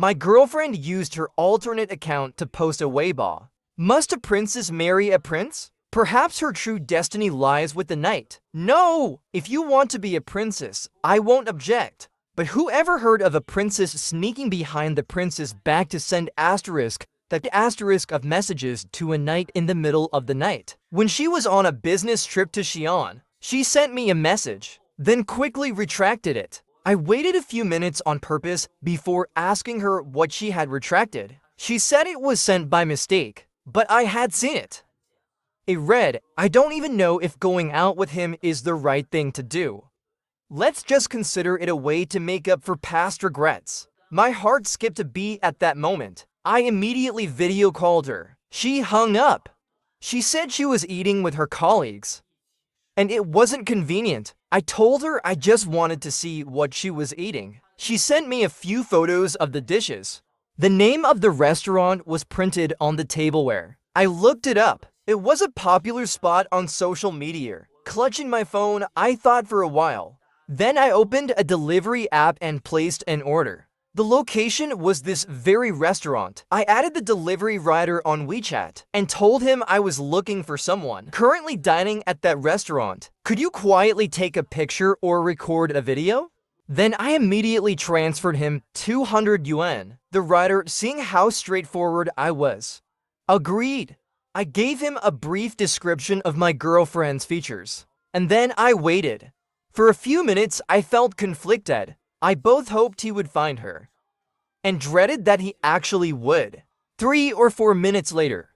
My girlfriend used her alternate account to post a Weibo. Must a princess marry a prince? Perhaps her true destiny lies with the knight. No! If you want to be a princess, I won't object. But who ever heard of a princess sneaking behind the prince's back to send that asterisk of messages to a knight in the middle of the night? When she was on a business trip to Xi'an, she sent me a message, then quickly retracted it. I waited a few minutes on purpose before asking her what she had retracted. She said it was sent by mistake, but I had seen it. It read, "I don't even know if going out with him is the right thing to do. Let's just consider it a way to make up for past regrets." My heart skipped a beat at that moment. I immediately video called her. She hung up. She said she was eating with her colleagues, and it wasn't convenient. I told her I just wanted to see what she was eating. She sent me a few photos of the dishes. The name of the restaurant was printed on the tableware. I looked it up. It was a popular spot on social media. Clutching my phone, I thought for a while. Then I opened a delivery app and placed an order. The location was this very restaurant. I added the delivery rider on WeChat and told him I was looking for someone currently dining at that restaurant. Could you quietly take a picture or record a video? Then I immediately transferred him 200 yuan. The rider, seeing how straightforward I was, agreed. I gave him a brief description of my girlfriend's features, and then I waited. For a few minutes, I felt conflicted. I both hoped he would find her, and dreaded that he actually would. 3 or 4 minutes later,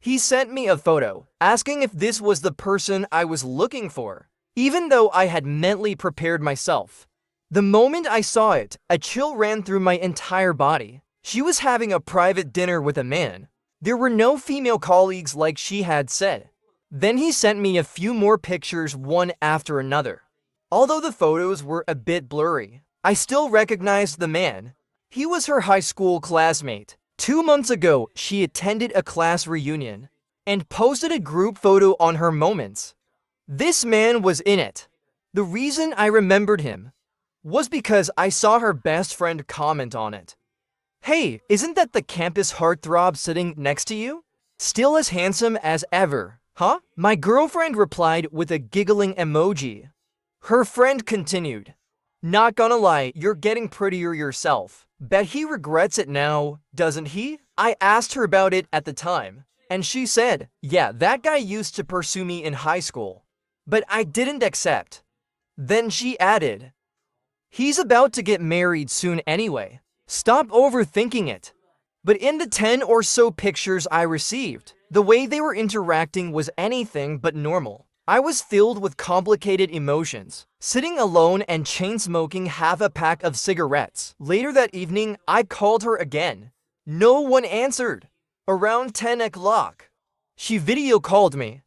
he sent me a photo, asking if this was the person I was looking for, even though I had mentally prepared myself. The moment I saw it, a chill ran through my entire body. She was having a private dinner with a man. There were no female colleagues like she had said. Then he sent me a few more pictures one after another. Although the photos were a bit blurry, I still recognized the man. He was her high school classmate. 2 months ago, she attended a class reunion and posted a group photo on her moments. This man was in it. The reason I remembered him was because I saw her best friend comment on it. "Hey, isn't that the campus heartthrob sitting next to you? Still as handsome as ever, huh?" My girlfriend replied with a giggling emoji. Her friend continued, "Not gonna lie, you're getting prettier yourself. Bet he regrets it now, doesn't he?" I asked her about it at the time, and she said, "Yeah, that guy used to pursue me in high school, but I didn't accept." Then she added, "He's about to get married soon anyway. Stop overthinking it." But in the 10 or so pictures I received, the way they were interacting was anything but normal. I was filled with complicated emotions, sitting alone and chain-smoking half a pack of cigarettes. Later that evening, I called her again. No one answered. Around 10 o'clock, she video called me.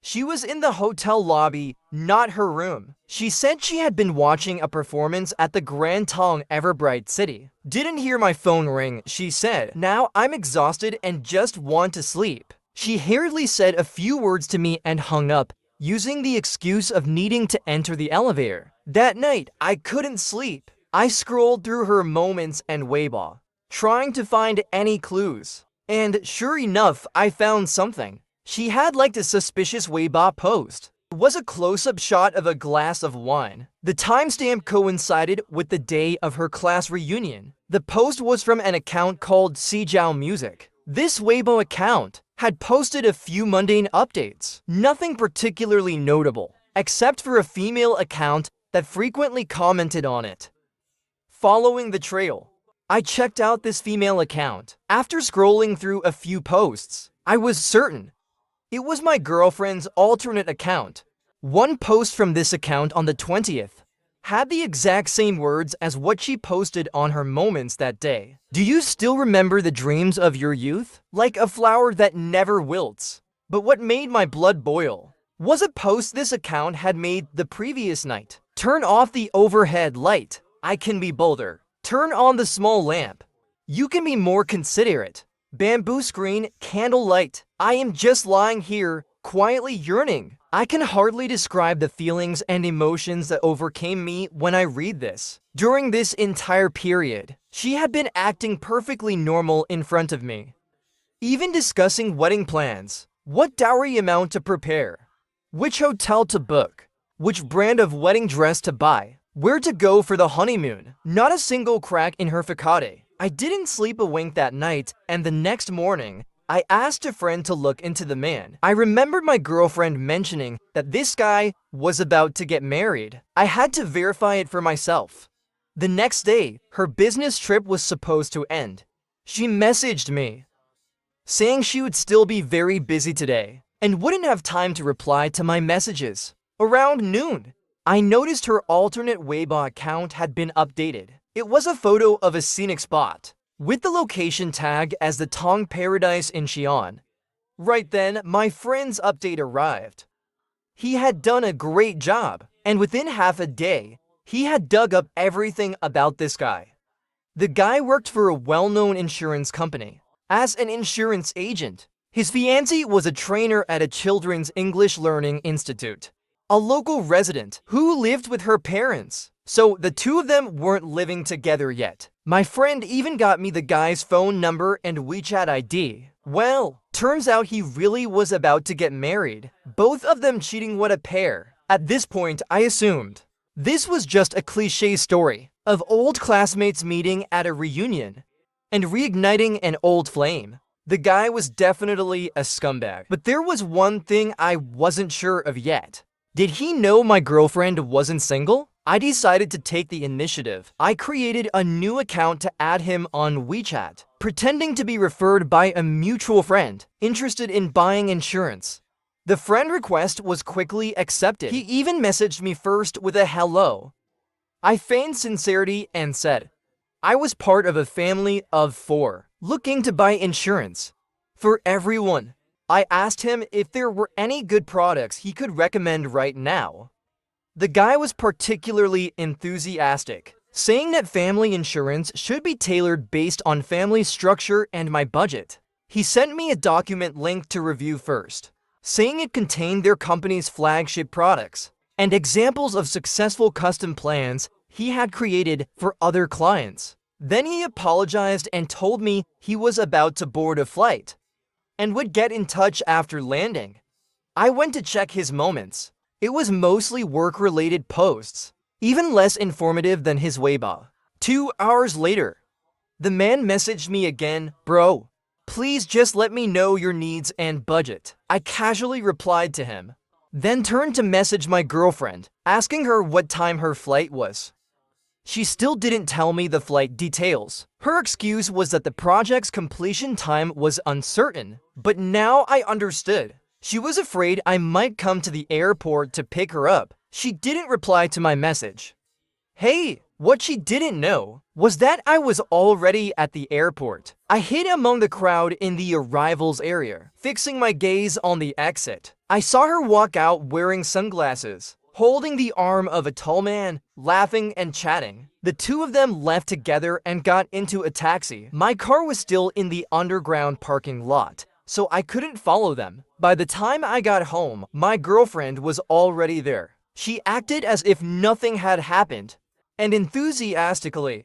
She was in the hotel lobby, not her room. She said she had been watching a performance at the Grand Tong Everbright City. "Didn't hear my phone ring," she said. "Now I'm exhausted and just want to sleep." She hurriedly said a few words to me and hung up, using the excuse of needing to enter the elevator. That night, I couldn't sleep. I scrolled through her moments and Weibo, trying to find any clues. And sure enough, I found something. She had liked a suspicious Weibo post. It was a close-up shot of a glass of wine. The timestamp coincided with the day of her class reunion. The post was from an account called Sijao Music. This Weibo account had posted a few mundane updates. Nothing particularly notable, except for a female account that frequently commented on it. Following the trail, I checked out this female account. After scrolling through a few posts, I was certain it was my girlfriend's alternate account. One post from this account on the 20th had the exact same words as what she posted on her moments that day. "Do you still remember the dreams of your youth? Like a flower that never wilts." But what made my blood boil was a post this account had made the previous night. "Turn off the overhead light. I can be bolder. Turn on the small lamp. You can be more considerate. Bamboo screen, candle light. I am just lying here, quietly yearning." I can hardly describe the feelings and emotions that overcame me when I read this. During this entire period, She had been acting perfectly normal in front of me, even discussing wedding plans, what dowry amount to prepare, which hotel to book, which brand of wedding dress to buy, where to go for the honeymoon. Not a single crack in her facade. I didn't sleep a wink that night, and the next morning, I asked a friend to look into the man. I remembered my girlfriend mentioning that this guy was about to get married. I had to verify it for myself. The next day, her business trip was supposed to end. She messaged me, saying she would still be very busy today and wouldn't have time to reply to my messages. Around noon, I noticed her alternate Weibo account had been updated. It was a photo of a scenic spot, with the location tag as the Tong Paradise in Xi'an. Right then, my friend's update arrived. He had done a great job, and within half a day, he had dug up everything about this guy. The guy worked for a well-known insurance company as an insurance agent. His fiancée was a trainer at a children's English learning institute, a local resident who lived with her parents. So the two of them weren't living together yet. My friend even got me the guy's phone number and WeChat ID. Well, turns out he really was about to get married. Both of them cheating, what a pair. At this point, I assumed this was just a cliché story of old classmates meeting at a reunion and reigniting an old flame. The guy was definitely a scumbag. But there was one thing I wasn't sure of yet. Did he know my girlfriend wasn't single? I decided to take the initiative. I created a new account to add him on WeChat, pretending to be referred by a mutual friend interested in buying insurance. The friend request was quickly accepted. He even messaged me first with a hello. I feigned sincerity and said, I was part of a family of 4 looking to buy insurance for everyone. I asked him if there were any good products he could recommend right now. The guy was particularly enthusiastic, saying that family insurance should be tailored based on family structure and my budget. He sent me a document linked to review first, saying it contained their company's flagship products and examples of successful custom plans he had created for other clients. Then he apologized and told me he was about to board a flight and would get in touch after landing. I went to check his moments. It was mostly work-related posts, even less informative than his Weibo. 2 hours later, the man messaged me again, bro, please just let me know your needs and budget. I casually replied to him, then turned to message my girlfriend, asking her what time her flight was. She still didn't tell me the flight details. Her excuse was that the project's completion time was uncertain, but now I understood. She was afraid I might come to the airport to pick her up. She didn't reply to my message. Hey, what she didn't know was that I was already at the airport. I hid among the crowd in the arrivals area, fixing my gaze on the exit. I saw her walk out wearing sunglasses, holding the arm of a tall man, laughing and chatting. The two of them left together and got into a taxi. My car was still in the underground parking lot, so I couldn't follow them. By the time I got home, my girlfriend was already there. She acted as if nothing had happened and enthusiastically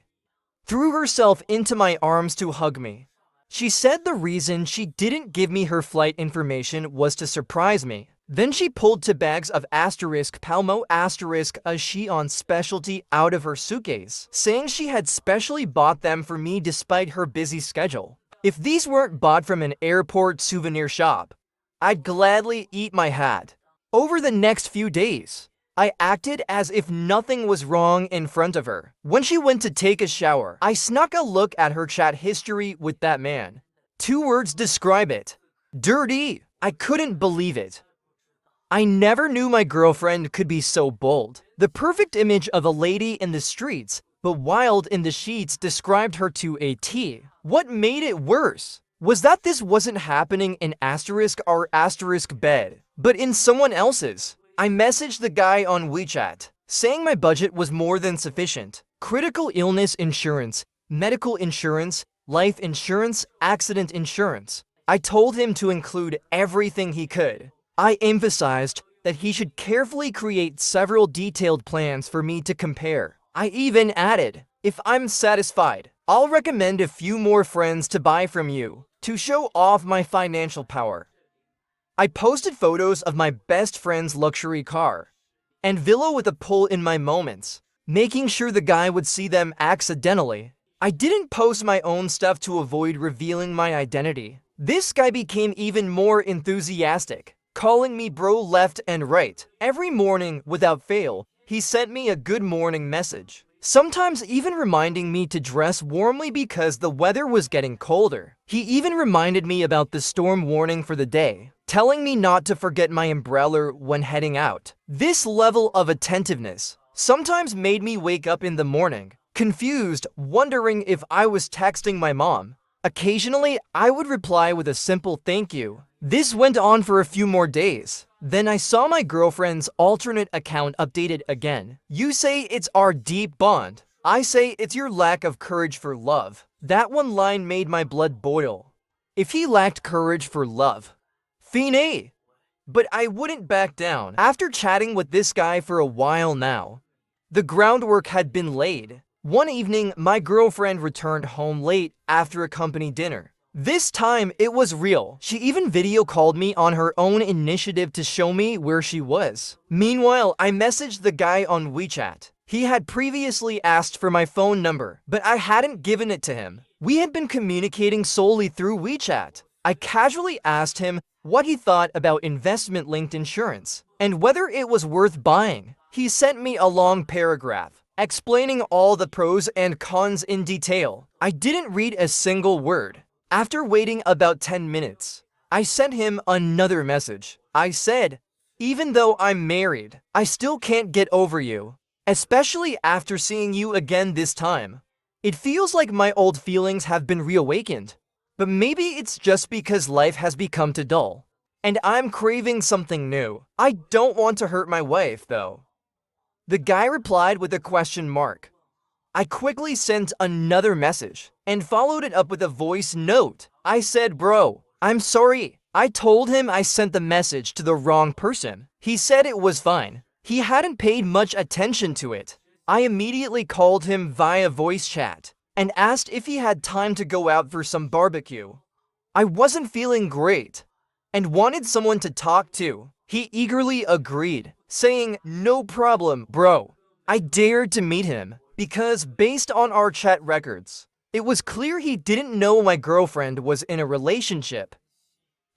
threw herself into my arms to hug me. She said the reason she didn't give me her flight information was to surprise me. Then she pulled 2 bags of Palmo a Xi'an specialty out of her suitcase, saying she had specially bought them for me despite her busy schedule. If these weren't bought from an airport souvenir shop, I'd gladly eat my hat. Over the next few days, I acted as if nothing was wrong in front of her. When she went to take a shower, I snuck a look at her chat history with that man. 2 words describe it: dirty. I couldn't believe it. I never knew my girlfriend could be so bold. The perfect image of a lady in the streets, but wild in the sheets described her to a T. What made it worse was that this wasn't happening in our bed, but in someone else's. I messaged the guy on WeChat, saying my budget was more than sufficient. Critical illness insurance, medical insurance, life insurance, accident insurance. I told him to include everything he could. I emphasized that he should carefully create several detailed plans for me to compare. I even added, if I'm satisfied, I'll recommend a few more friends to buy from you to show off my financial power. I posted photos of my best friend's luxury car and villa with a pull in my moments, making sure the guy would see them accidentally. I didn't post my own stuff to avoid revealing my identity. This guy became even more enthusiastic, calling me bro left and right. Every morning, without fail, he sent me a good morning message, sometimes even reminding me to dress warmly because the weather was getting colder. He even reminded me about the storm warning for the day, telling me not to forget my umbrella when heading out. This level of attentiveness sometimes made me wake up in the morning, confused, wondering if I was texting my mom. Occasionally, I would reply with a simple thank you. This went on for a few more days. Then I saw my girlfriend's alternate account updated again. You say it's our deep bond. I say it's your lack of courage for love. That one line made my blood boil. If he lacked courage for love, fine. But I wouldn't back down. After chatting with this guy for a while now, the groundwork had been laid. One evening, my girlfriend returned home late after a company dinner. This time, it was real. She even video called me on her own initiative to show me where she was. Meanwhile, I messaged the guy on WeChat. He had previously asked for my phone number, but I hadn't given it to him. We had been communicating solely through WeChat. I casually asked him what he thought about investment-linked insurance and whether it was worth buying. He sent me a long paragraph explaining all the pros and cons in detail. I didn't read a single word. After waiting about 10 minutes, I sent him another message. I said, even though I'm married, I still can't get over you, especially after seeing you again this time. It feels like my old feelings have been reawakened, but maybe it's just because life has become too dull, and I'm craving something new. I don't want to hurt my wife, though. The guy replied with a question mark. I quickly sent another message and followed it up with a voice note. I said, bro, I'm sorry. I told him I sent the message to the wrong person. He said it was fine. He hadn't paid much attention to it. I immediately called him via voice chat and asked if he had time to go out for some barbecue. I wasn't feeling great and wanted someone to talk to. He eagerly agreed, saying, no problem, bro. I dared to meet him because based on our chat records, it was clear he didn't know my girlfriend was in a relationship.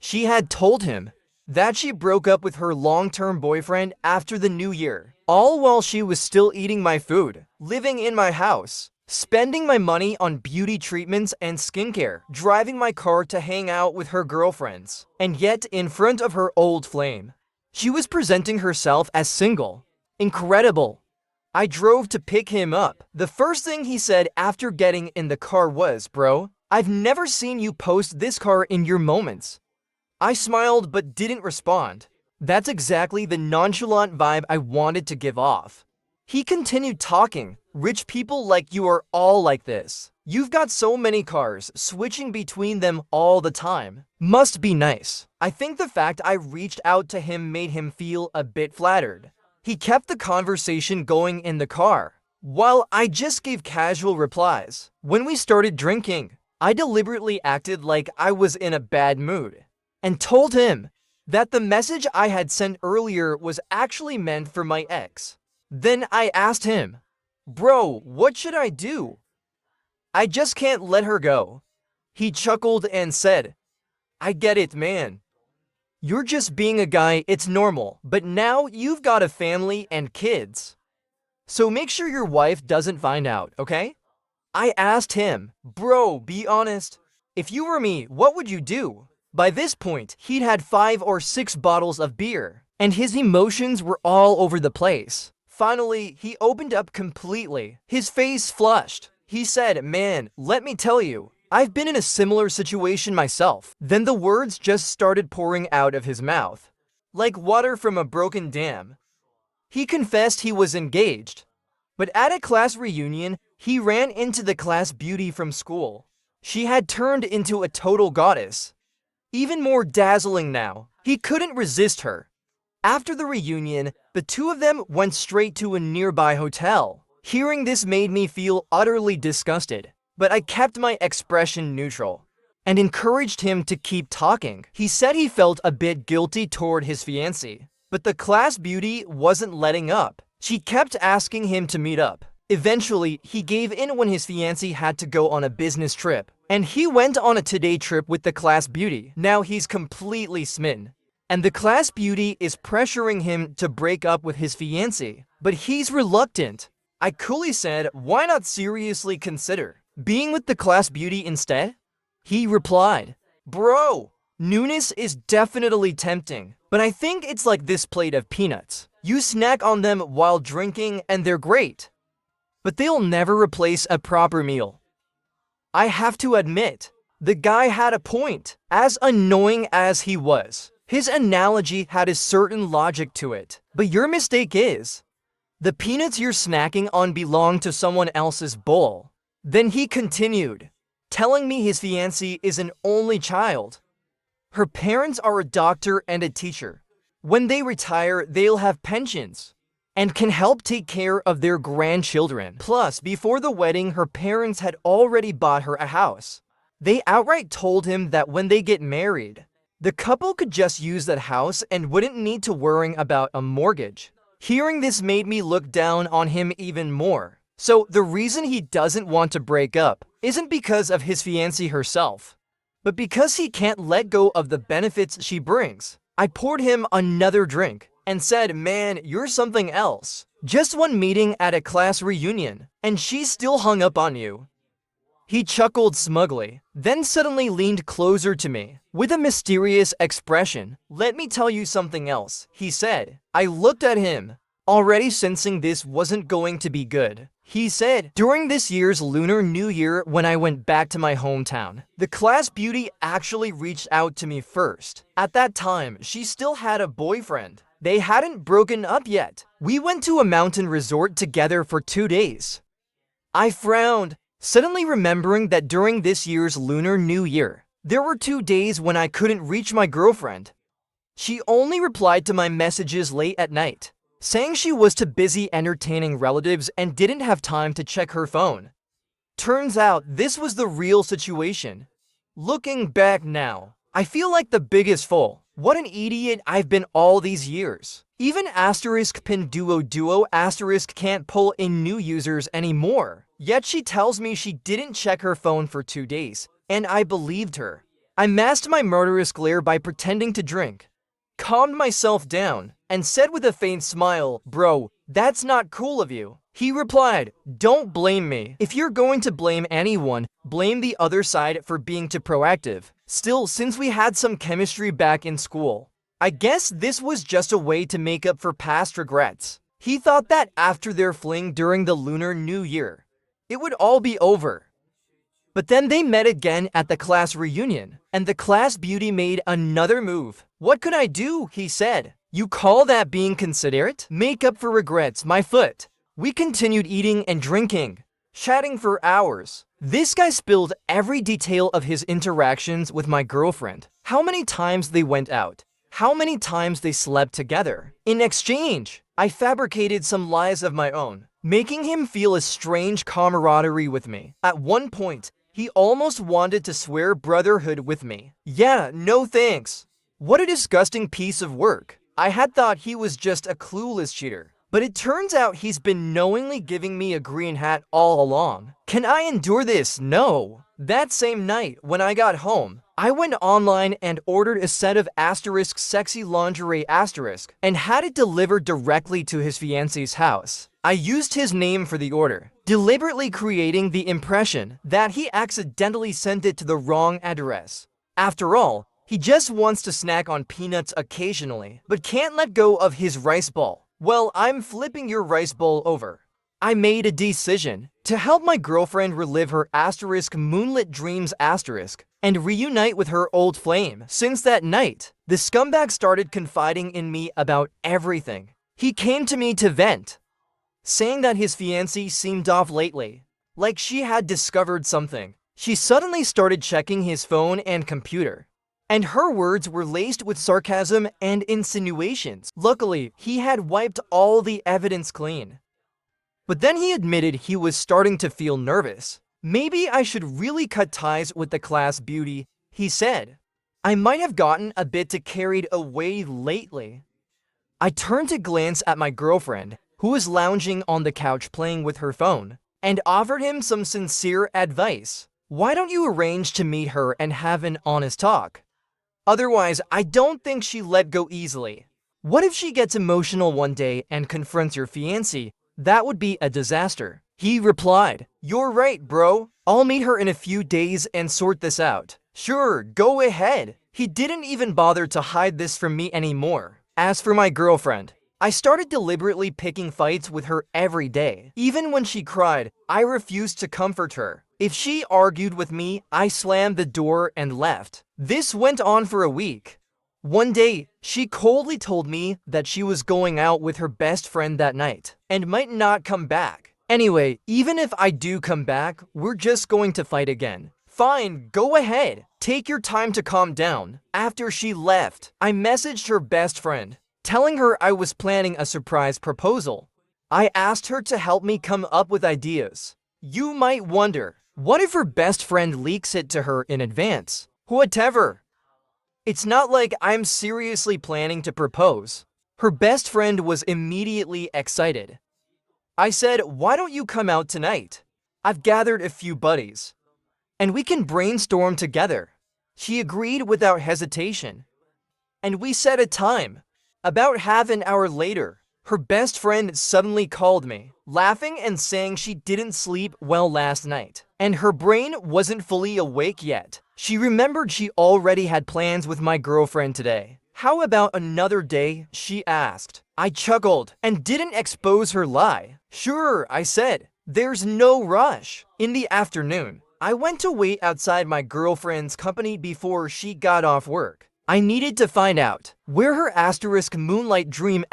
She had told him that she broke up with her long-term boyfriend after the new year, all while she was still eating my food, living in my house, spending my money on beauty treatments and skincare, driving my car to hang out with her girlfriends, and yet in front of her old flame, she was presenting herself as single. Incredible. I drove to pick him up. The first thing he said after getting in the car was, bro, I've never seen you post this car in your moments. I smiled but didn't respond. That's exactly the nonchalant vibe I wanted to give off. He continued talking. Rich people like you are all like this. You've got so many cars, switching between them all the time. Must be nice. I think the fact I reached out to him made him feel a bit flattered. He kept the conversation going in the car, while I just gave casual replies. When we started drinking, I deliberately acted like I was in a bad mood and told him that the message I had sent earlier was actually meant for my ex. Then I asked him, bro, what should I do? I just can't let her go. He chuckled and said, I get it, man. You're just being a guy, it's normal, but now you've got a family and kids. So make sure your wife doesn't find out, okay? I asked him, bro, be honest. If you were me, what would you do? By this point, he'd had 5 or 6 bottles of beer, and his emotions were all over the place. Finally, he opened up completely. His face flushed. He said, man, let me tell you, I've been in a similar situation myself. Then the words just started pouring out of his mouth, like water from a broken dam. He confessed he was engaged, but at a class reunion, he ran into the class beauty from school. She had turned into a total goddess. Even more dazzling now, he couldn't resist her. After the reunion, the two of them went straight to a nearby hotel. Hearing this made me feel utterly disgusted. but I kept my expression neutral and encouraged him to keep talking. He said he felt a bit guilty toward his fiancée, but the class beauty wasn't letting up. She kept asking him to meet up. Eventually, he gave in when his fiancée had to go on a business trip, and he went on a two-day trip with the class beauty. Now he's completely smitten, and the class beauty is pressuring him to break up with his fiancée, but he's reluctant. I coolly said, why not seriously consider being with the class beauty instead? He replied, bro, newness is definitely tempting, but I think it's like this plate of peanuts. You snack on them while drinking and they're great, but they'll never replace a proper meal. I have to admit, the guy had a point. As annoying as he was, his analogy had a certain logic to it. But your mistake is, the peanuts you're snacking on belong to someone else's bowl. Then he continued, telling me his fiancée is an only child. Her parents are a doctor and a teacher. When they retire, they'll have pensions and can help take care of their grandchildren. Plus, before the wedding, her parents had already bought her a house. They outright told him that when they get married, the couple could just use that house and wouldn't need to worry about a mortgage. Hearing this made me look down on him even more. So the reason he doesn't want to break up isn't because of his fiancée herself, but because he can't let go of the benefits she brings. I poured him another drink and said, man, you're something else. Just one meeting at a class reunion, and she's still hung up on you. He chuckled smugly, then suddenly leaned closer to me with a mysterious expression. Let me tell you something else, he said. I looked at him, already sensing this wasn't going to be good. He said, during this year's Lunar New Year when I went back to my hometown, the class beauty actually reached out to me first. At that time, she still had a boyfriend. They hadn't broken up yet. We went to a mountain resort together for 2 days. I frowned, suddenly remembering that during this year's Lunar New Year, there were 2 days when I couldn't reach my girlfriend. She only replied to my messages late at night, saying she was too busy entertaining relatives and didn't have time to check her phone. Turns out this was the real situation. Looking back now, I feel like the biggest fool. What an idiot I've been all these years. Even *Pinduoduo* can't pull in new users anymore. Yet she tells me she didn't check her phone for 2 days, and I believed her. I masked my murderous glare by pretending to drink, calmed myself down, and said with a faint smile, bro, that's not cool of you. He replied, don't blame me. If you're going to blame anyone, blame the other side for being too proactive. Still, since we had some chemistry back in school, I guess this was just a way to make up for past regrets. He thought that after their fling during the Lunar New Year, it would all be over. But then they met again at the class reunion, and the class beauty made another move. What could I do? He said. You call that being considerate? Make up for regrets, my foot. We continued eating and drinking, chatting for hours. This guy spilled every detail of his interactions with my girlfriend. How many times they went out, how many times they slept together. In exchange, I fabricated some lies of my own, making him feel a strange camaraderie with me. At one point, he almost wanted to swear brotherhood with me. Yeah, no thanks. What a disgusting piece of work. I had thought he was just a clueless cheater, but it turns out he's been knowingly giving me a green hat all along. Can I endure this? No. That same night, when I got home, I went online and ordered a set of *sexy lingerie* and had it delivered directly to his fiancée's house. I used his name for the order, deliberately creating the impression that he accidentally sent it to the wrong address. After all, he just wants to snack on peanuts occasionally, but can't let go of his rice ball. Well, I'm flipping your rice bowl over. I made a decision to help my girlfriend relive her *moonlit dreams* and reunite with her old flame. Since that night, the scumbag started confiding in me about everything. He came to me to vent, saying that his fiancée seemed off lately, like she had discovered something. She suddenly started checking his phone and computer, and her words were laced with sarcasm and insinuations. Luckily, he had wiped all the evidence clean. But then he admitted he was starting to feel nervous. Maybe I should really cut ties with the class beauty, he said. I might have gotten a bit too carried away lately. I turned to glance at my girlfriend, who was lounging on the couch playing with her phone, and offered him some sincere advice. Why don't you arrange to meet her and have an honest talk? Otherwise, I don't think she let go easily. What if she gets emotional one day and confronts your fiancé? That would be a disaster. He replied, "You're right, bro. I'll meet her in a few days and sort this out." Sure, go ahead. He didn't even bother to hide this from me anymore. As for my girlfriend, I started deliberately picking fights with her every day. Even when she cried, I refused to comfort her. If she argued with me, I slammed the door and left. This went on for a week. One day, she coldly told me that she was going out with her best friend that night and might not come back. Anyway, even if I do come back, we're just going to fight again. Fine, go ahead. Take your time to calm down. After she left, I messaged her best friend, telling her I was planning a surprise proposal. I asked her to help me come up with ideas. You might wonder, what if her best friend leaks it to her in advance? Whatever. It's not like I'm seriously planning to propose. Her best friend was immediately excited. I said, why don't you come out tonight? I've gathered a few buddies, and we can brainstorm together. She agreed without hesitation, and we set a time. About half an hour later, her best friend suddenly called me, laughing and saying she didn't sleep well last night, and her brain wasn't fully awake yet. She remembered she already had plans with my girlfriend today. How about another day, she asked. I chuckled and didn't expose her lie. Sure, I said. There's no rush. In the afternoon, I went to wait outside my girlfriend's company before she got off work. I needed to find out where her moonlight dream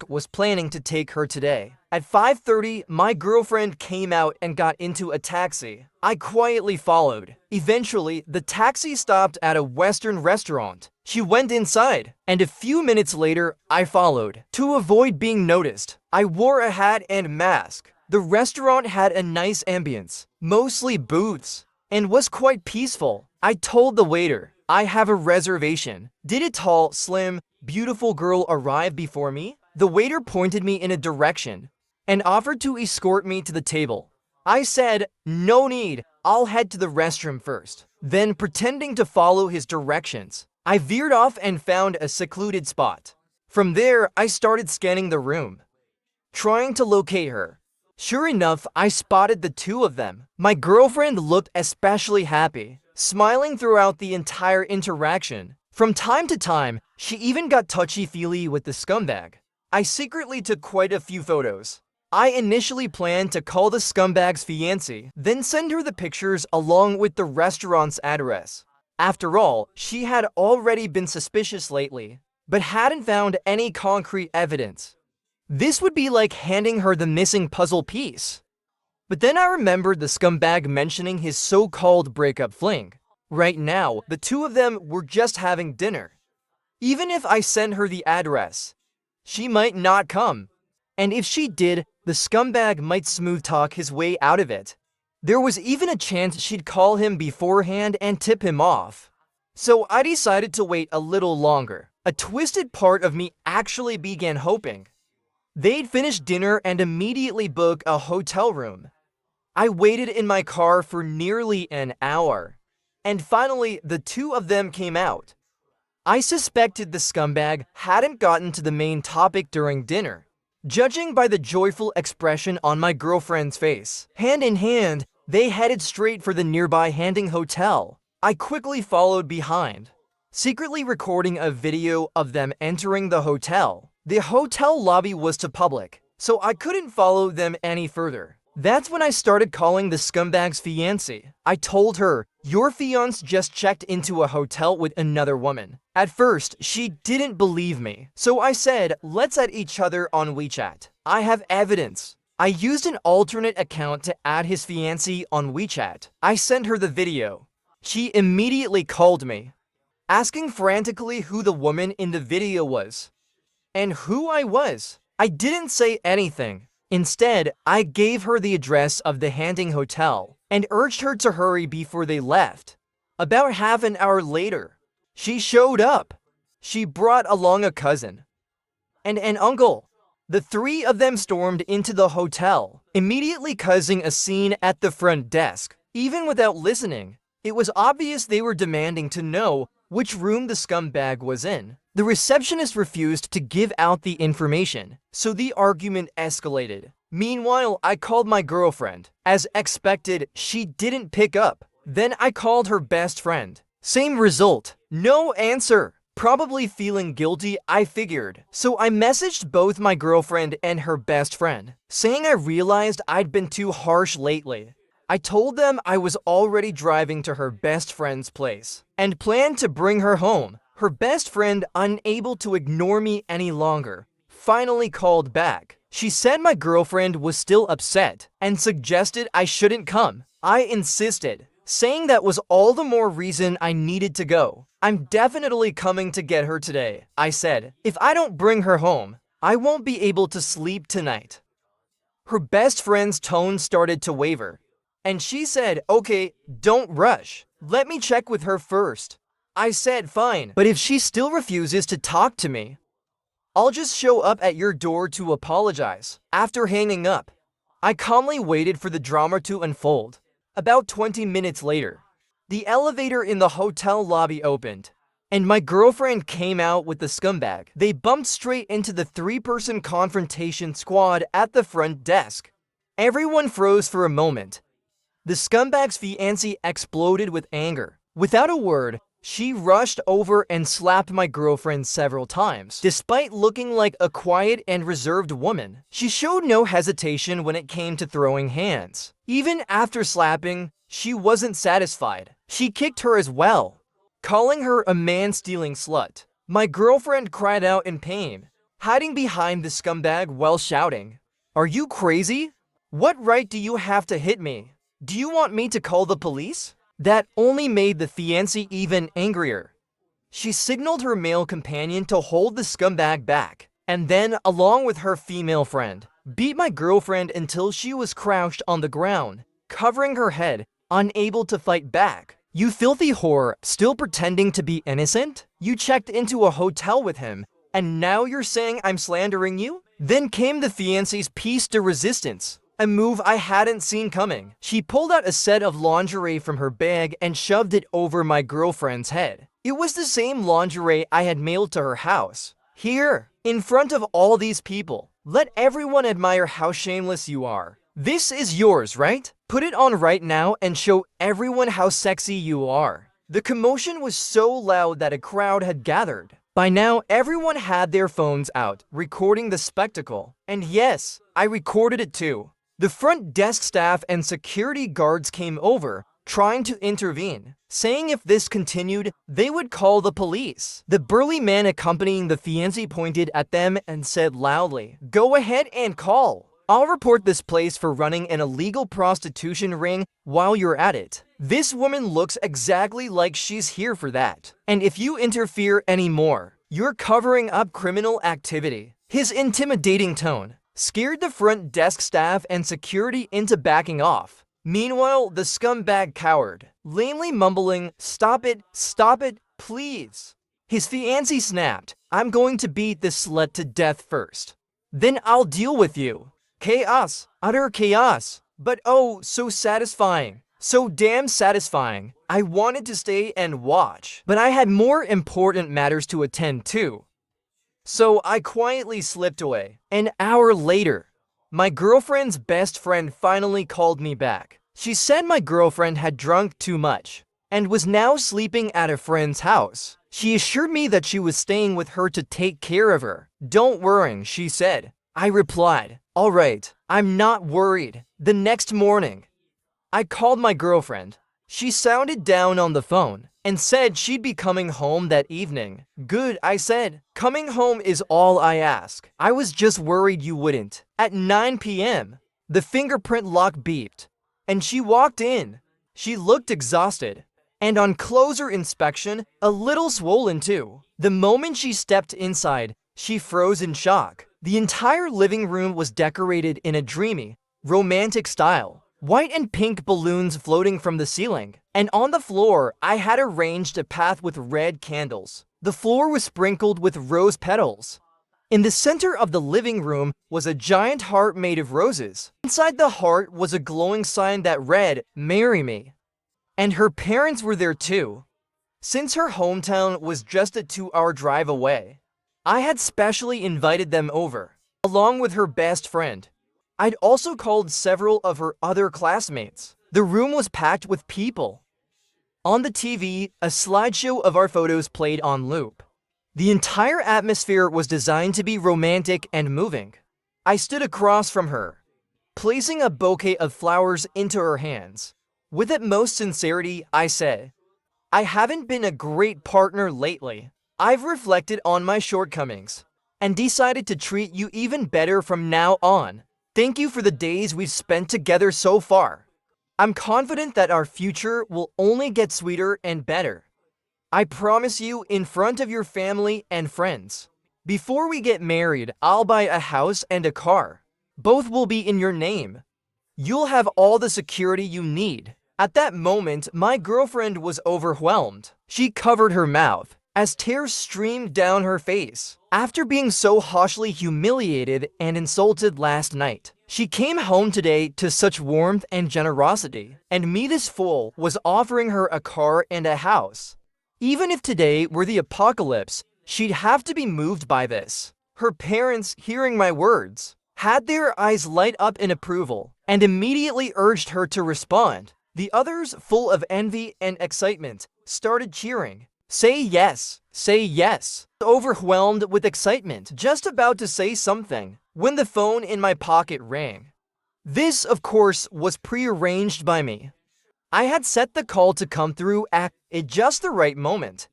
was planning to take her today. At 5:30, my girlfriend came out and got into a taxi. I quietly followed. Eventually, the taxi stopped at a Western restaurant. She went inside, and a few minutes later, I followed. To avoid being noticed, I wore a hat and mask. The restaurant had a nice ambience, mostly booths, and was quite peaceful. I told the waiter, I have a reservation. Did a tall, slim, beautiful girl arrive before me? The waiter pointed me in a direction and offered to escort me to the table. I said, no need, I'll head to the restroom first. Then, pretending to follow his directions, I veered off and found a secluded spot. From there, I started scanning the room, trying to locate her. Sure enough, I spotted the two of them. My girlfriend looked especially happy, smiling throughout the entire interaction. From time to time, she even got touchy-feely with the scumbag. I secretly took quite a few photos. I initially planned to call the scumbag's fiancé, then send her the pictures along with the restaurant's address. After all, she had already been suspicious lately, but hadn't found any concrete evidence. This would be like handing her the missing puzzle piece. But then I remembered the scumbag mentioning his so-called breakup fling. Right now, the two of them were just having dinner. Even if I sent her the address, she might not come. And if she did, the scumbag might smooth talk his way out of it. There was even a chance she'd call him beforehand and tip him off. So I decided to wait a little longer. A twisted part of me actually began hoping they'd finish dinner and immediately book a hotel room. I waited in my car for nearly an hour, and finally the two of them came out. I suspected the scumbag hadn't gotten to the main topic during dinner, judging by the joyful expression on my girlfriend's face. Hand in hand, they headed straight for the nearby Handing Hotel. I quickly followed behind, secretly recording a video of them entering the hotel. The hotel lobby was to public, so I couldn't follow them any further. That's when I started calling the scumbag's fiancé. I told her, your fiancé just checked into a hotel with another woman. At first, she didn't believe me, so I said, let's add each other on WeChat. I have evidence. I used an alternate account to add his fiancé on WeChat. I sent her the video. She immediately called me, asking frantically who the woman in the video was and who I was. I didn't say anything. Instead, I gave her the address of the Handing Hotel. and urged her to hurry before they left. About half an hour later, she showed up. She brought along a cousin and an uncle. The three of them stormed into the hotel, immediately causing a scene at the front desk. Even without listening, it was obvious they were demanding to know which room the scumbag was in. The receptionist refused to give out the information, so the argument escalated. Meanwhile, I called my girlfriend. As expected, she didn't pick up. Then I called her best friend. Same result. No answer. Probably feeling guilty, I figured. So I messaged both my girlfriend and her best friend, saying I realized I'd been too harsh lately. I told them I was already driving to her best friend's place and planned to bring her home. Her best friend, unable to ignore me any longer, finally called back. She said my girlfriend was still upset and suggested I shouldn't come. I insisted, saying that was all the more reason I needed to go. I'm definitely coming to get her today, I said. If I don't bring her home, I won't be able to sleep tonight. Her best friend's tone started to waver, and she said, okay, don't rush. Let me check with her first. I said, fine, but if she still refuses to talk to me, I'll just show up at your door to apologize. After hanging up, I calmly waited for the drama to unfold. About 20 minutes later, the elevator in the hotel lobby opened, and my girlfriend came out with the scumbag. They bumped straight into the three-person confrontation squad at the front desk. Everyone froze for a moment. The scumbag's fiancé exploded with anger. Without a word, she rushed over and slapped my girlfriend several times. Despite looking like a quiet and reserved woman, she showed no hesitation when it came to throwing hands. Even after slapping, she wasn't satisfied. She kicked her as well, calling her a man-stealing slut. My girlfriend cried out in pain, hiding behind the scumbag while shouting, "Are you crazy? What right do you have to hit me? Do you want me to call the police?" That only made the fiancé even angrier. She signaled her male companion to hold the scumbag back, and then, along with her female friend, beat my girlfriend until she was crouched on the ground, covering her head, unable to fight back. You filthy whore, still pretending to be innocent? You checked into a hotel with him, and now you're saying I'm slandering you? Then came the fiancé's piece de resistance, a move I hadn't seen coming. She pulled out a set of lingerie from her bag and shoved it over my girlfriend's head. It was the same lingerie I had mailed to her house. Here, in front of all these people, let everyone admire how shameless you are. This is yours, right? Put it on right now and show everyone how sexy you are. The commotion was so loud that a crowd had gathered. By now, everyone had their phones out, recording the spectacle. And yes, I recorded it too. The front desk staff and security guards came over, trying to intervene, saying if this continued, they would call the police. The burly man accompanying the fiancé pointed at them and said loudly, "Go ahead and call. I'll report this place for running an illegal prostitution ring while you're at it. This woman looks exactly like she's here for that. And if you interfere anymore, you're covering up criminal activity." His intimidating tone scared the front desk staff and security into backing off. Meanwhile, the scumbag cowered, lamely mumbling, stop it, please." His fiancée snapped, "I'm going to beat this slut to death first. Then I'll deal with you." Chaos, utter chaos, but oh, so satisfying. So damn satisfying. I wanted to stay and watch, but I had more important matters to attend to. So I quietly slipped away. An hour later, my girlfriend's best friend finally called me back. She said my girlfriend had drunk too much and was now sleeping at a friend's house. She assured me that she was staying with her to take care of her. "Don't worry," she said. I replied, "All right, I'm not worried." The next morning, I called my girlfriend. She sounded down on the phone and said she'd be coming home that evening. "Good," I said. "Coming home is all I ask. I was just worried you wouldn't." At 9 p.m., the fingerprint lock beeped, and she walked in. She looked exhausted, and on closer inspection, a little swollen too. The moment she stepped inside, she froze in shock. The entire living room was decorated in a dreamy, romantic style. white and pink balloons floating from the ceiling. And on the floor, I had arranged a path with red candles. The floor was sprinkled with rose petals. In the center of the living room was a giant heart made of roses. Inside the heart was a glowing sign that read, "Marry me." And her parents were there too. Since her hometown was just a 2-hour drive away, I had specially invited them over, along with her best friend. I'd also called several of her other classmates. The room was packed with people. On the TV, a slideshow of our photos played on loop. The entire atmosphere was designed to be romantic and moving. I stood across from her, placing a bouquet of flowers into her hands. With utmost sincerity, I said, "I haven't been a great partner lately. I've reflected on my shortcomings and decided to treat you even better from now on. Thank you for the days we've spent together so far. I'm confident that our future will only get sweeter and better. I promise you in front of your family and friends. Before we get married, I'll buy a house and a car. Both will be in your name. You'll have all the security you need." At that moment, my girlfriend was overwhelmed. She covered her mouth as tears streamed down her face. After being so harshly humiliated and insulted last night, she came home today to such warmth and generosity, and me, this fool, was offering her a car and a house. Even if today were the apocalypse, she'd have to be moved by this. Her parents, hearing my words, had their eyes light up in approval and immediately urged her to respond. The others, full of envy and excitement, started cheering. "Say yes, say yes." Overwhelmed with excitement, just about to say something, when the phone in my pocket rang. This, of course, was prearranged by me. I had set the call to come through at just the right moment,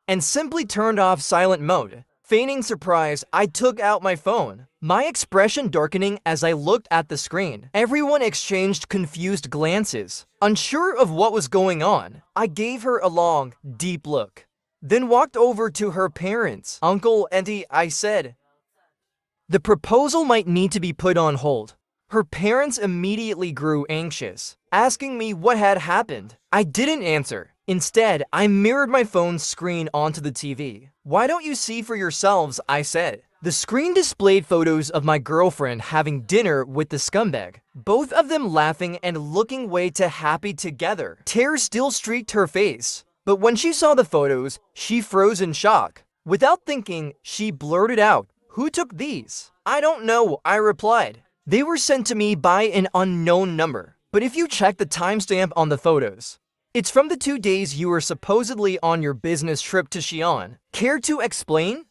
and simply turned off silent mode. Feigning surprise, I took out my phone, my expression darkening as I looked at the screen. Everyone exchanged confused glances. Unsure of what was going on, I gave her a long, deep look, then walked over to her parents. "Uncle, Auntie," I said, "the proposal might need to be put on hold." Her parents immediately grew anxious, asking me what had happened. I didn't answer. Instead, I mirrored my phone's screen onto the TV. "Why don't you see for yourselves?" I said. The screen displayed photos of my girlfriend having dinner with the scumbag, both of them laughing and looking way too happy together. Tears still streaked her face, but when she saw the photos, she froze in shock. Without thinking, she blurted out, "Who took these?" "I don't know," I replied. "They were sent to me by an unknown number. But if you check the timestamp on the photos, it's from the 2 days you were supposedly on your business trip to Xi'an. Care to explain?"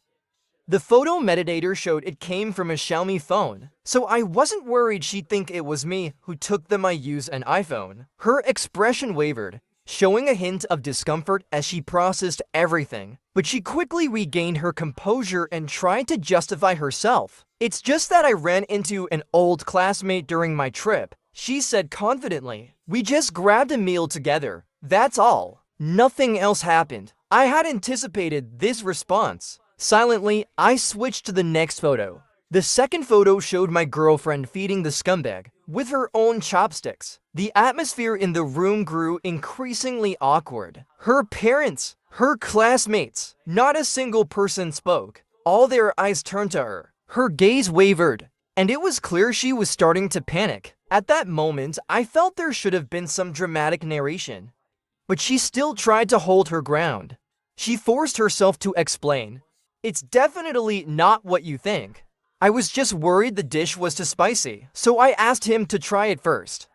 The photo metadata showed it came from a Xiaomi phone, so I wasn't worried she'd think it was me who took them. I use an iPhone. Her expression wavered, showing a hint of discomfort as she processed everything. But she quickly regained her composure and tried to justify herself. "It's just that I ran into an old classmate during my trip," she said confidently. "We just grabbed a meal together. That's all. Nothing else happened." I had anticipated this response. Silently, I switched to the next photo. The second photo showed my girlfriend feeding the scumbag with her own chopsticks. The atmosphere in the room grew increasingly awkward. Her parents, her classmates, not a single person spoke. All their eyes turned to her. Her gaze wavered, and it was clear she was starting to panic. At that moment, I felt there should have been some dramatic narration, but she still tried to hold her ground. She forced herself to explain. "It's definitely not what you think. I was just worried the dish was too spicy, so I asked him to try it first."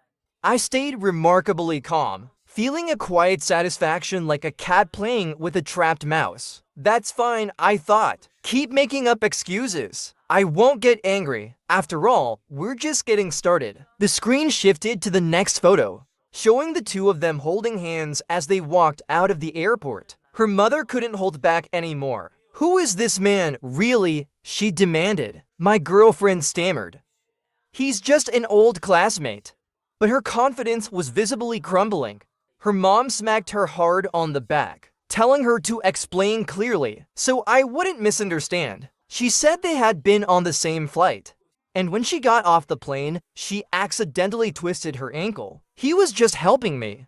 I stayed remarkably calm, feeling a quiet satisfaction like a cat playing with a trapped mouse. "That's fine," I thought. "Keep making up excuses. I won't get angry. After all, we're just getting started." The screen shifted to the next photo, showing the two of them holding hands as they walked out of the airport. Her mother couldn't hold back anymore. "Who is this man, really?" she demanded. My girlfriend stammered. "He's just an old classmate." But her confidence was visibly crumbling. Her mom smacked her hard on the back, telling her to explain clearly so I wouldn't misunderstand. She said they had been on the same flight, And when she got off the plane, she accidentally twisted her ankle. He was just helping me.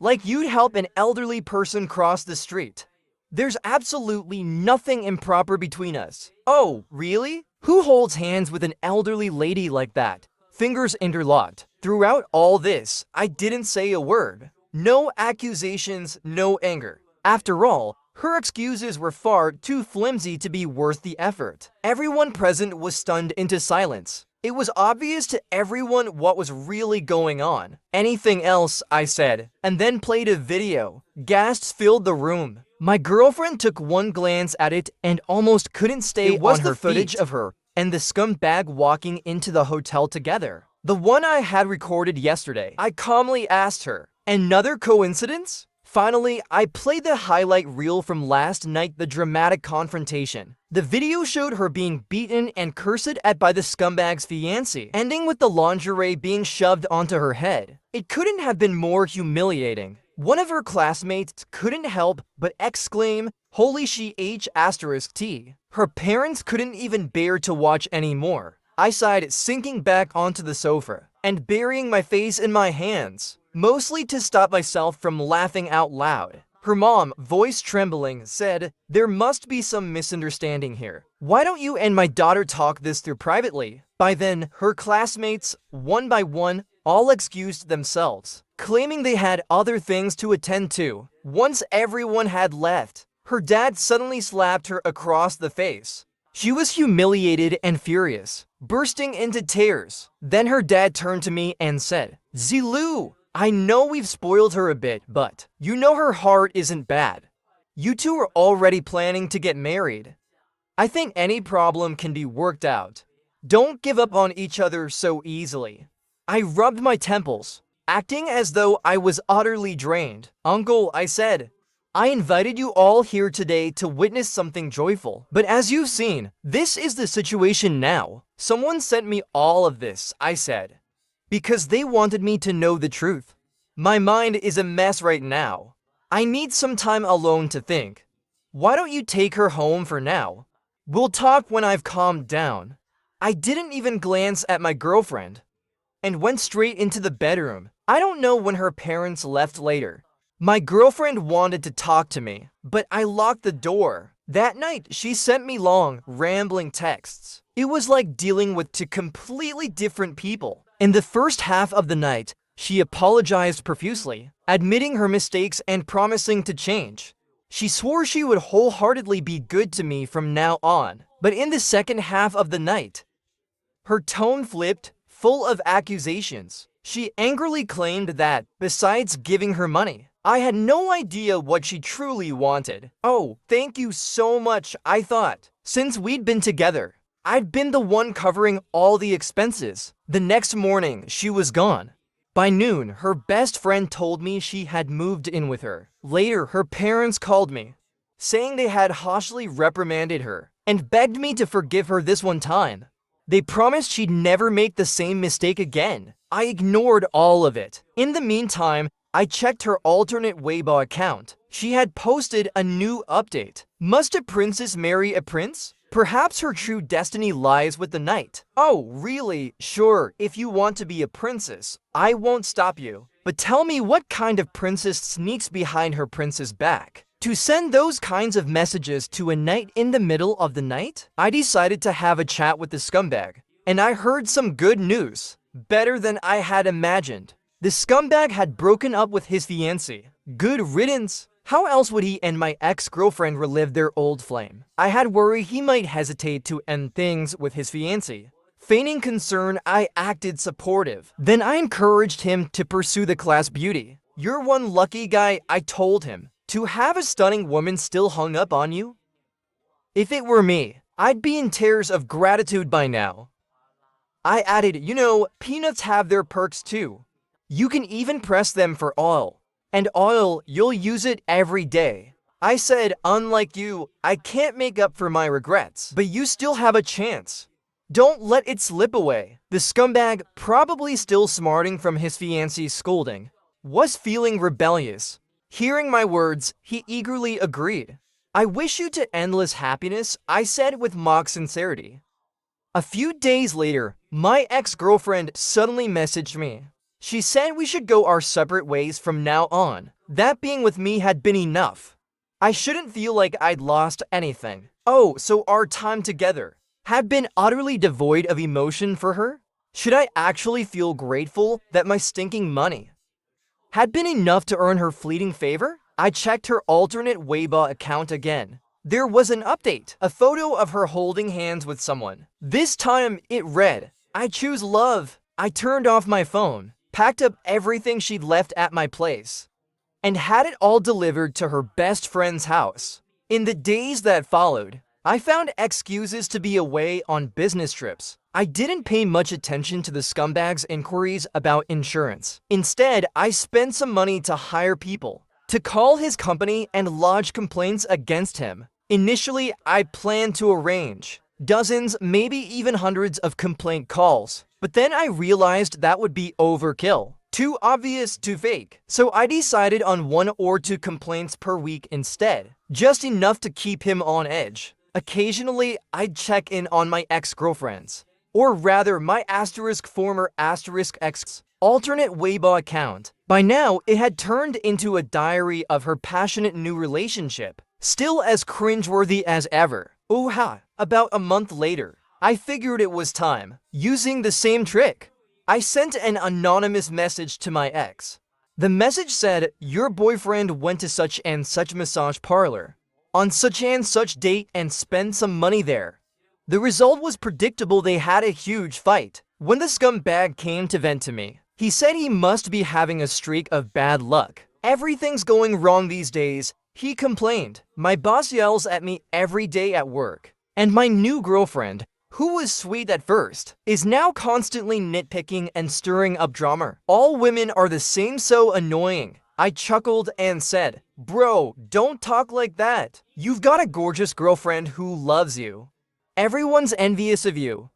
Like you'd help an elderly person cross the street. There's absolutely nothing improper between us. Oh, really? Who holds hands with an elderly lady like that? Fingers interlocked. Throughout all this, I didn't say a word. No accusations, no anger. After all, her excuses were far too flimsy to be worth the effort. Everyone present was stunned into silence. It was obvious to everyone what was really going on. Anything else, I said, and then played a video. Gasps filled the room. My girlfriend took one glance at it and almost couldn't stay on her feet. It was the footage of her and the scumbag walking into the hotel together. The one I had recorded yesterday. I calmly asked her, "Another coincidence?" Finally, I played the highlight reel from last night, the dramatic confrontation. The video showed her being beaten and cursed at by the scumbag's fiancé, ending with the lingerie being shoved onto her head. It couldn't have been more humiliating. One of her classmates couldn't help but exclaim, "Holy she H*T." Her parents couldn't even bear to watch anymore. I sighed, sinking back onto the sofa and burying my face in my hands, mostly to stop myself from laughing out loud. Her mom, voice trembling, said, "There must be some misunderstanding here. Why don't you and my daughter talk this through privately?" By then, her classmates, one by one, all excused themselves, claiming they had other things to attend to. Once everyone had left, her dad suddenly slapped her across the face. She was humiliated and furious, bursting into tears. Then her dad turned to me and said, "Zilu, I know we've spoiled her a bit, but you know her heart isn't bad. You two are already planning to get married. I think any problem can be worked out. Don't give up on each other so easily." I rubbed my temples, acting as though I was utterly drained. "Uncle," I said, "I invited you all here today to witness something joyful. But as you've seen, this is the situation now. Someone sent me all of this," I said, "because they wanted me to know the truth. My mind is a mess right now. I need some time alone to think. Why don't you take her home for now? We'll talk when I've calmed down." I didn't even glance at my girlfriend and went straight into the bedroom. I don't know when her parents left later. My girlfriend wanted to talk to me, but I locked the door. That night, she sent me long, rambling texts. It was like dealing with two completely different people. In the first half of the night, she apologized profusely, admitting her mistakes and promising to change. She swore she would wholeheartedly be good to me from now on. But in the second half of the night, her tone flipped, full of accusations. She angrily claimed that, besides giving her money, I had no idea what she truly wanted. "Oh, thank you so much," I thought. Since we'd been together, I'd been the one covering all the expenses. The next morning, she was gone. By noon, her best friend told me she had moved in with her. Later, her parents called me, saying they had harshly reprimanded her and begged me to forgive her this one time. They promised she'd never make the same mistake again. I ignored all of it. In the meantime, I checked her alternate Weibo account. She had posted a new update. "Must a princess marry a prince? Perhaps her true destiny lies with the knight." Oh, really? Sure, if you want to be a princess, I won't stop you. But tell me, what kind of princess sneaks behind her prince's back to send those kinds of messages to a knight in the middle of the night? I decided to have a chat with the scumbag, and I heard some good news. Better than I had imagined. The scumbag had broken up with his fiancée. Good riddance. How else would he and my ex-girlfriend relive their old flame? I had worry he might hesitate to end things with his fiancée. Feigning concern, I acted supportive. Then I encouraged him to pursue the class beauty. "You're one lucky guy," I told him, "to have a stunning woman still hung up on you. If it were me, I'd be in tears of gratitude by now." I added, "You know, peanuts have their perks too. You can even press them for oil. And oil, you'll use it every day." I said, "Unlike you, I can't make up for my regrets. But you still have a chance. Don't let it slip away." The scumbag, probably still smarting from his fiancée's scolding, was feeling rebellious. Hearing my words, he eagerly agreed. "I wish you to endless happiness," I said with mock sincerity. A few days later, My ex-girlfriend suddenly messaged me. She said we should go our separate ways from now on. That being with me had been enough. I shouldn't feel like I'd lost anything. Oh, so our time together had been utterly devoid of emotion for her? Should I actually feel grateful that my stinking money had been enough to earn her fleeting favor? I checked her alternate Weibo account again. There was an update, a photo of her holding hands with someone. This time it read, "I choose love." I turned off my phone, packed up everything she'd left at my place, and had it all delivered to her best friend's house. In the days that followed, I found excuses to be away on business trips. I didn't pay much attention to the scumbag's inquiries about insurance. Instead, I spent some money to hire people to call his company and lodge complaints against him. Initially, I planned to arrange dozens, maybe even hundreds of complaint calls. But then I realized that would be overkill. Too obvious to fake. So I decided on 1 or 2 complaints per week instead. Just enough to keep him on edge. Occasionally, I'd check in on my ex-girlfriends. Or rather, my former ex alternate Weibo account. By now, it had turned into a diary of her passionate new relationship. Still as cringeworthy as ever. Ooh-ha. About a month later, I figured it was time. Using the same trick, I sent an anonymous message to my ex. The message said, "Your boyfriend went to such and such massage parlor on such and such date and spent some money there." The result was predictable. They had a huge fight. When the scumbag came to vent to me, he said he must be having a streak of bad luck. "Everything's going wrong these days," he complained. "My boss yells at me every day at work. And my new girlfriend, who was sweet at first, is now constantly nitpicking and stirring up drama. All women are the same, so annoying." I chuckled and said, "Bro, don't talk like that. You've got a gorgeous girlfriend who loves you. Everyone's envious of you."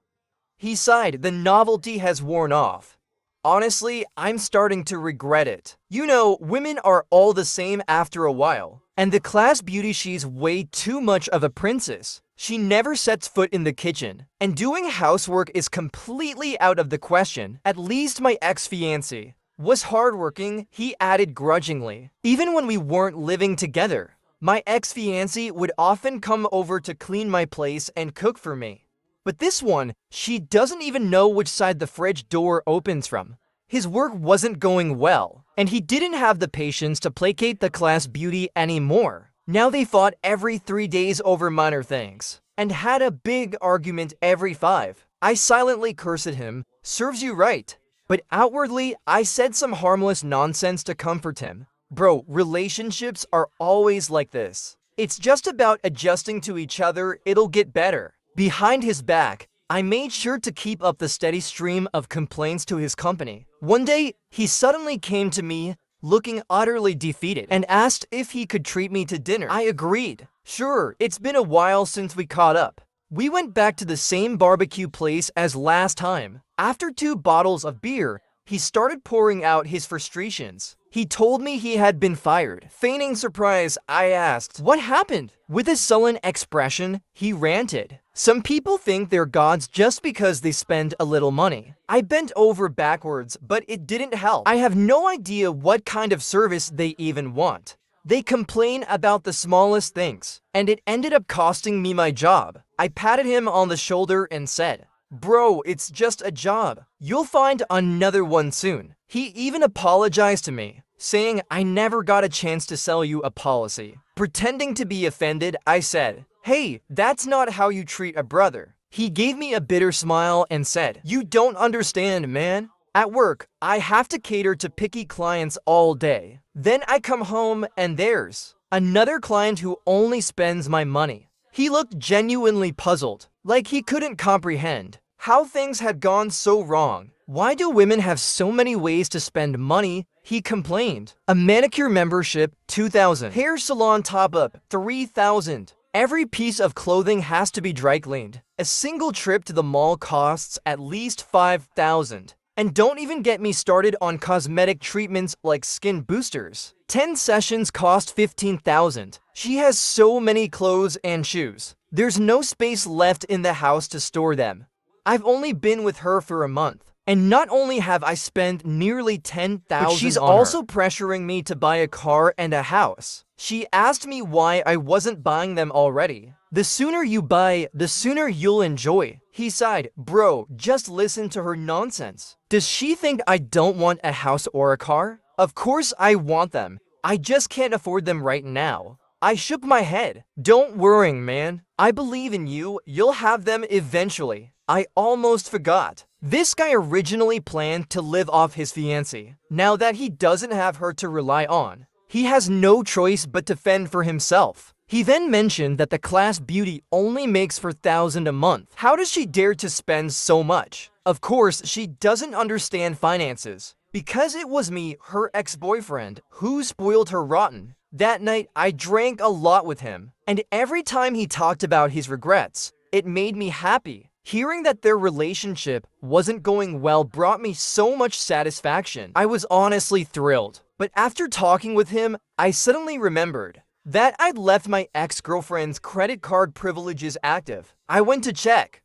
He sighed. "The novelty has worn off. Honestly, I'm starting to regret it. You know, women are all the same after a while. And the class beauty, she's way too much of a princess. She never sets foot in the kitchen. And doing housework is completely out of the question. At least my ex-fiancé was hardworking," he added grudgingly. "Even when we weren't living together, my ex-fiancé would often come over to clean my place and cook for me. But this one, she doesn't even know which side the fridge door opens from." His work wasn't going well, and he didn't have the patience to placate the class beauty anymore. Now they fought every 3 days over minor things, and had a big argument every 5. I silently cursed at him, "Serves you right." But outwardly, I said some harmless nonsense to comfort him. Bro, relationships are always like this. It's just about adjusting to each other, it'll get better. Behind his back, I made sure to keep up the steady stream of complaints to his company. One day, he suddenly came to me, looking utterly defeated, and asked if he could treat me to dinner. I agreed. Sure, it's been a while since we caught up. We went back to the same barbecue place as last time. After 2 bottles of beer, he started pouring out his frustrations. He told me he had been fired. Feigning surprise, I asked, "What happened?" With a sullen expression, he ranted. "Some people think they're gods just because they spend a little money." I bent over backwards, but it didn't help. I have no idea what kind of service they even want. They complain about the smallest things, and it ended up costing me my job. I patted him on the shoulder and said, "Bro, it's just a job. You'll find another one soon." He even apologized to me, saying I never got a chance to sell you a policy. Pretending to be offended, I said, "Hey, that's not how you treat a brother." He gave me a bitter smile and said, "You don't understand, man. At work, I have to cater to picky clients all day. Then I come home and there's another client who only spends my money." He looked genuinely puzzled, like he couldn't comprehend how things had gone so wrong. "Why do women have so many ways to spend money?" he complained. "A manicure membership, $2,000. Hair salon top-up, $3,000. Every piece of clothing has to be dry cleaned. A single trip to the mall costs at least $5,000. And don't even get me started on cosmetic treatments like skin boosters. 10 sessions cost $15,000. She has so many clothes and shoes. There's no space left in the house to store them. I've only been with her for a month. And not only have I spent nearly $10,000 but she's also pressuring me to buy a car and a house. She asked me why I wasn't buying them already. The sooner you buy, the sooner you'll enjoy. He sighed. Bro, just listen to her nonsense. Does she think I don't want a house or a car? Of course I want them. I just can't afford them right now. I shook my head. Don't worry, man. I believe in you. You'll have them eventually. I almost forgot. This guy originally planned to live off his fiancée. Now that he doesn't have her to rely on, he has no choice but to fend for himself. He then mentioned that the class beauty only makes $4,000 a month. How does she dare to spend so much? Of course, she doesn't understand finances. Because it was me, her ex-boyfriend, who spoiled her rotten. That night, I drank a lot with him. And every time he talked about his regrets, it made me happy. Hearing that their relationship wasn't going well brought me so much satisfaction. I was honestly thrilled. But after talking with him, I suddenly remembered that I'd left my ex-girlfriend's credit card privileges active. I went to check.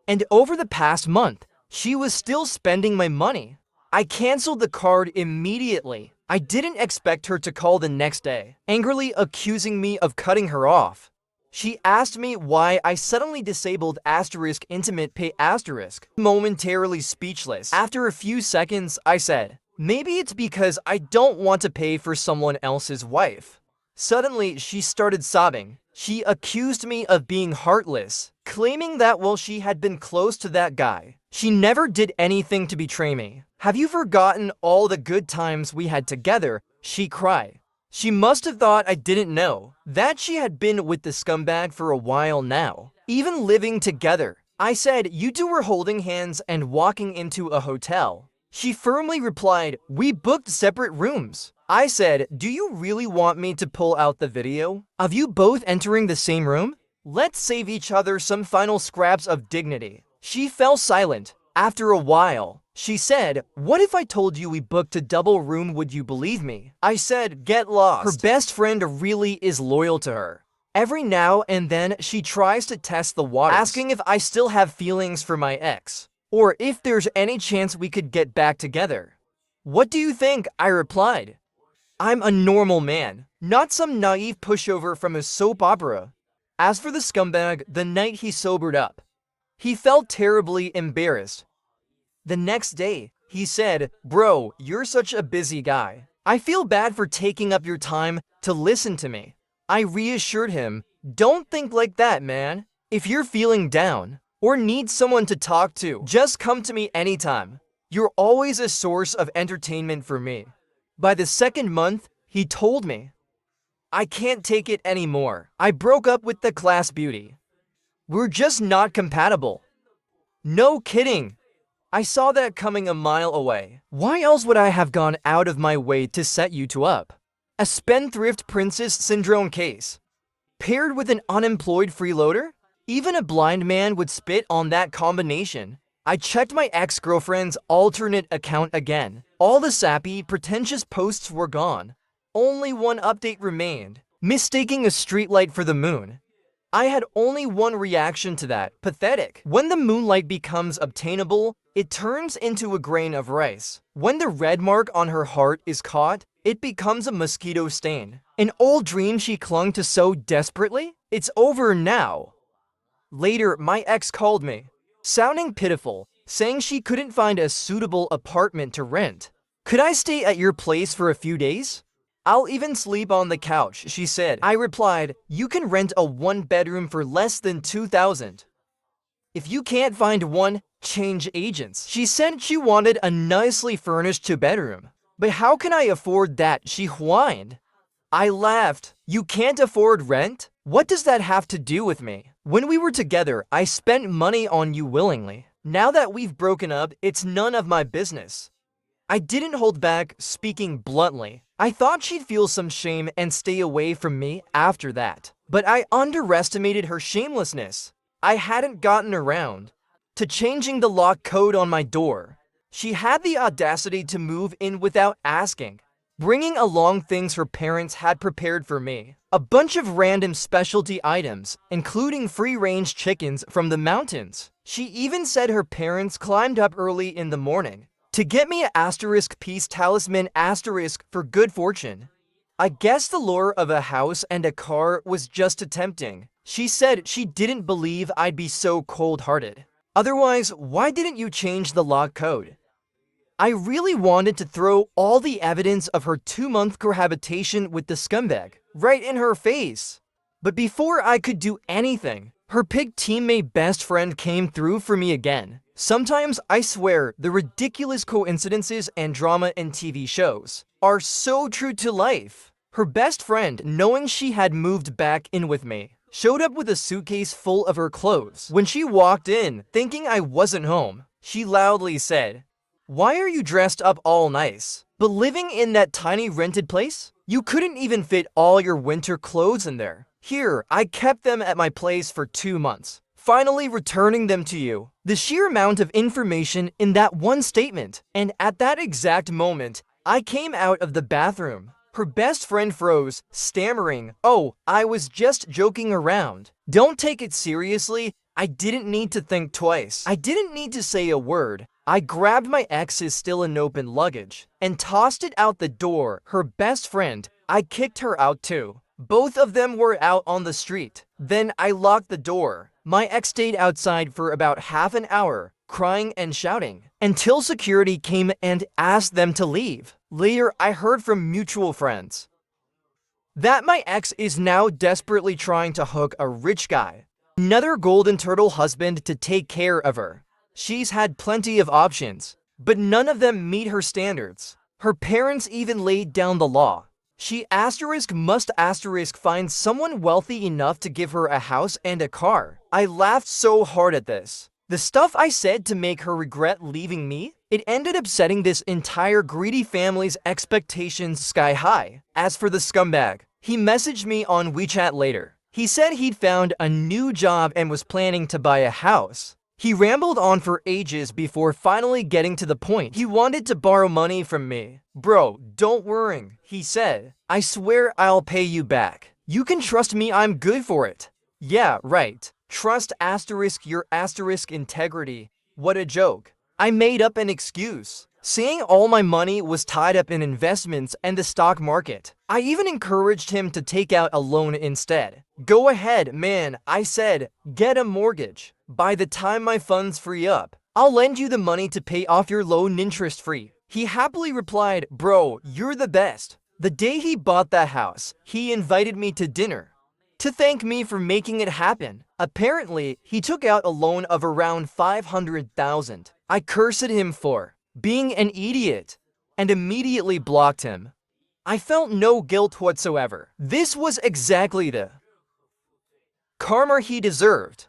And over the past month, she was still spending my money. I canceled the card immediately. I didn't expect her to call the next day, angrily accusing me of cutting her off. She asked me why I suddenly disabled *intimate pay*. Momentarily speechless. After a few seconds, I said, maybe it's because I don't want to pay for someone else's wife. Suddenly, she started sobbing. She accused me of being heartless, claiming that while she had been close to that guy, she never did anything to betray me. Have you forgotten all the good times we had together? She cried. She must have thought I didn't know that she had been with the scumbag for a while now, even living together. I said, you two were holding hands and walking into a hotel. She firmly replied, we booked separate rooms. I said, do you really want me to pull out the video of you both entering the same room? Let's save each other some final scraps of dignity. She fell silent. After a while, she said, what if I told you we booked a double room, would you believe me? I said, get lost. Her best friend really is loyal to her. Every now and then, she tries to test the waters, asking if I still have feelings for my ex, or if there's any chance we could get back together. What do you think? I replied. I'm a normal man, not some naive pushover from a soap opera. As for the scumbag, the night he sobered up, he felt terribly embarrassed. The next day, he said, bro, you're such a busy guy. I feel bad for taking up your time to listen to me. I reassured him, don't think like that, man. If you're feeling down or need someone to talk to, just come to me anytime. You're always a source of entertainment for me. By the second month, he told me, I can't take it anymore. I broke up with the class beauty. We're just not compatible. No kidding. I saw that coming a mile away. Why else would I have gone out of my way to set you two up? A spendthrift princess syndrome case, paired with an unemployed freeloader? Even a blind man would spit on that combination. I checked my ex-girlfriend's alternate account again. All the sappy, pretentious posts were gone. Only one update remained, mistaking a streetlight for the moon. I had only one reaction to that, pathetic. When the moonlight becomes obtainable, it turns into a grain of rice. When the red mark on her heart is caught, it becomes a mosquito stain. An old dream she clung to so desperately? It's over now. Later, my ex called me, sounding pitiful, saying she couldn't find a suitable apartment to rent. Could I stay at your place for a few days? I'll even sleep on the couch, she said. I replied, you can rent a one-bedroom for less than $2,000. If you can't find one, change agents. She said she wanted a nicely furnished two-bedroom. But how can I afford that? She whined. I laughed. You can't afford rent? What does that have to do with me? When we were together, I spent money on you willingly. Now that we've broken up, it's none of my business. I didn't hold back, speaking bluntly. I thought she'd feel some shame and stay away from me after that. But I underestimated her shamelessness. I hadn't gotten around to changing the lock code on my door. She had the audacity to move in without asking, bringing along things her parents had prepared for me. A bunch of random specialty items, including free-range chickens from the mountains. She even said her parents climbed up early in the morning to get me a peace talisman for good fortune. I guess the lure of a house and a car was just tempting. She said she didn't believe I'd be so cold-hearted. Otherwise, why didn't you change the lock code? I really wanted to throw all the evidence of her 2-month cohabitation with the scumbag right in her face. But before I could do anything, her pig teammate best friend came through for me again. Sometimes I swear the ridiculous coincidences and drama in TV shows are so true to life. Her best friend, knowing she had moved back in with me, showed up with a suitcase full of her clothes. When she walked in, thinking I wasn't home, she loudly said, "Why are you dressed up all nice? But living in that tiny rented place? You couldn't even fit all your winter clothes in there. Here, I kept them at my place for 2 months, finally returning them to you." The sheer amount of information in that one statement, and at that exact moment, I came out of the bathroom. Her best friend froze, stammering, "Oh, I was just joking around. Don't take it seriously." I didn't need to think twice. I didn't need to say a word. I grabbed my ex's still unopened luggage and tossed it out the door. Her best friend, I kicked her out too. Both of them were out on the street. Then I locked the door. My ex stayed outside for about half an hour, crying and shouting, until security came and asked them to leave. Later, I heard from mutual friends that my ex is now desperately trying to hook a rich guy, another golden turtle husband, to take care of her. She's had plenty of options, but none of them meet her standards. Her parents even laid down the law. She must find someone wealthy enough to give her a house and a car. I laughed so hard at this. The stuff I said to make her regret leaving me, it ended up setting this entire greedy family's expectations sky high. As for the scumbag, he messaged me on WeChat later. He said he'd found a new job and was planning to buy a house. He rambled on for ages before finally getting to the point. He wanted to borrow money from me. "Bro, don't worry," he said. "I swear I'll pay you back. You can trust me, I'm good for it." Yeah, right. Trust your integrity. What a joke. I made up an excuse, saying all my money was tied up in investments and the stock market. I even encouraged him to take out a loan instead. "Go ahead, man," I said. "Get a mortgage. By the time my funds free up, I'll lend you the money to pay off your loan interest-free." He happily replied, "Bro, you're the best." The day he bought that house, he invited me to dinner to thank me for making it happen. Apparently, he took out a loan of around $500,000. I cursed him for being an idiot and immediately blocked him. I felt no guilt whatsoever. This was exactly the karma he deserved.